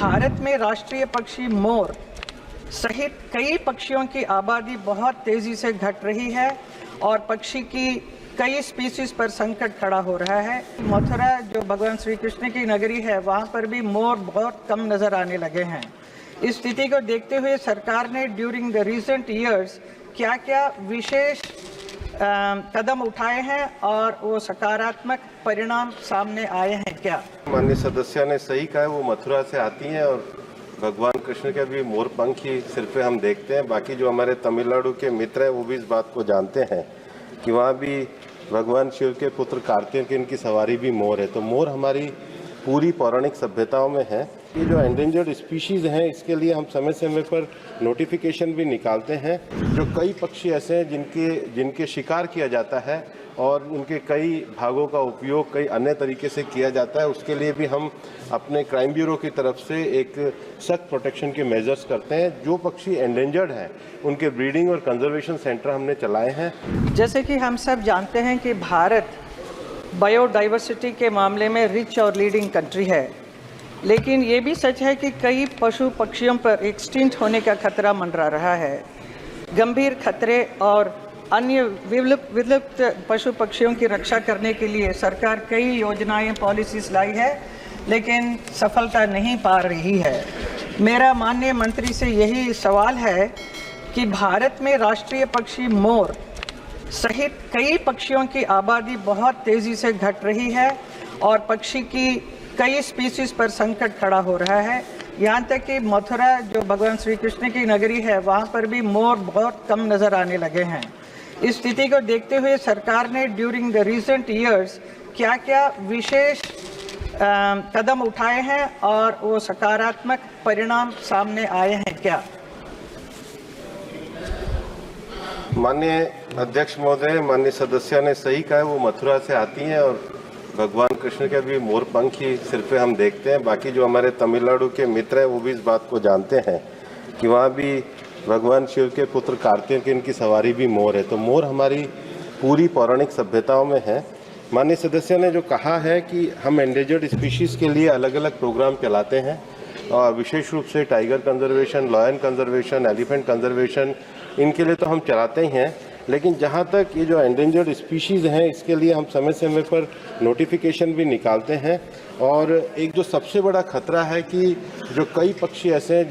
भारत में राष्ट्रीय पक्षी मोर सहित कई पक्षियों की आबादी बहुत तेजी से घट रही है और पक्षी की कई स्पीसीज पर संकट खड़ा हो रहा है। मथुरा जो भगवान श्री कृष्ण की नगरी है, वहाँ पर भी मोर बहुत कम नजर आने लगे हैं। इस स्थिति को देखते हुए सरकार ने ड्यूरिंग द रिसेंट ईयर्स क्या क्या विशेष कदम उठाए हैं और वो सकारात्मक परिणाम सामने आए हैं क्या? माननीय सदस्य ने सही कहा है, वो मथुरा से आती हैं और भगवान कृष्ण के भी मोर पंख ही सिर पे हम देखते हैं। बाकी जो हमारे तमिलनाडु के मित्र हैं वो भी इस बात को जानते हैं कि वहाँ भी भगवान शिव के पुत्र कार्तिकेय की सवारी भी मोर है। तो मोर हमारी पूरी पौराणिक सभ्यताओं में है। ये जो एंडेंजर्ड स्पीशीज़ हैं, इसके लिए हम समय समय पर नोटिफिकेशन भी निकालते हैं। जो कई पक्षी ऐसे हैं जिनके शिकार किया जाता है और उनके कई भागों का उपयोग कई अन्य तरीके से किया जाता है, उसके लिए भी हम अपने क्राइम ब्यूरो की तरफ से एक सख्त प्रोटेक्शन के मेजर्स करते हैं। जो पक्षी एंडेंजर्ड हैं उनके ब्रीडिंग और कंजर्वेशन सेंटर हमने चलाए हैं। जैसे कि हम सब जानते हैं कि भारत बायोडाइवर्सिटी के मामले में रिच और लीडिंग कंट्री है, लेकिन ये भी सच है कि कई पशु पक्षियों पर एक्सटिंक्ट होने का खतरा मंडरा रहा है। गंभीर खतरे और अन्य विलुप्त पशु पक्षियों की रक्षा करने के लिए सरकार कई योजनाएं पॉलिसीज लाई है, लेकिन सफलता नहीं पा रही है। मेरा माननीय मंत्री से यही सवाल है कि भारत में राष्ट्रीय पक्षी मोर सहित कई पक्षियों की आबादी बहुत तेज़ी से घट रही है और पक्षी की कई स्पीसीज पर संकट खड़ा हो रहा है। यहाँ तक कि मथुरा जो भगवान श्री कृष्ण की नगरी है, वहाँ पर भी मोर बहुत कम नज़र आने लगे हैं। इस स्थिति को देखते हुए सरकार ने ड्यूरिंग द रिसेंट ईयर्स क्या क्या विशेष कदम उठाए हैं और वो सकारात्मक परिणाम सामने आए हैं क्या? माननीय अध्यक्ष महोदय, माननीय सदस्य ने सही कहा है, वो मथुरा से आती हैं और भगवान कृष्ण के भी मोर पंख ही सिर पे हम देखते हैं। बाकी जो हमारे तमिलनाडु के मित्र हैं वो भी इस बात को जानते हैं कि वहाँ भी भगवान शिव के पुत्र कार्तिकेय की सवारी भी मोर है। तो मोर हमारी पूरी पौराणिक सभ्यताओं में है। माननीय सदस्य ने जो कहा है कि हम एंडेंजर्ड स्पीशीज़ के लिए अलग अलग प्रोग्राम चलाते हैं और विशेष रूप से tiger conservation, lion conservation, elephant conservation, इनके लिए तो हम चलाते ही हैं। लेकिन जहाँ तक ये जो एंडेंजर्ड स्पीशीज़ हैं, इसके लिए हम समय समय पर नोटिफिकेशन भी निकालते हैं। और एक जो सबसे बड़ा खतरा है कि जो कई पक्षी ऐसे हैं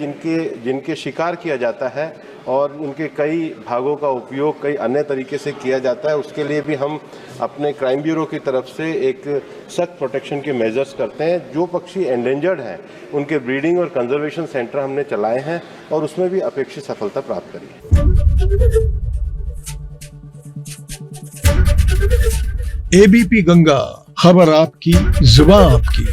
जिनके शिकार किया जाता है और उनके कई भागों का उपयोग कई अन्य तरीके से किया जाता है, उसके लिए भी हम अपने क्राइम ब्यूरो की तरफ से एक सख्त प्रोटेक्शन के मेजर्स करते हैं। जो पक्षी एंडेंजर्ड हैं उनके ब्रीडिंग और कंजर्वेशन सेंटर हमने चलाए हैं और उसमें भी अपेक्षित सफलता प्राप्त करी है। एबीपी गंगा, खबर आपकी, जुबान आपकी।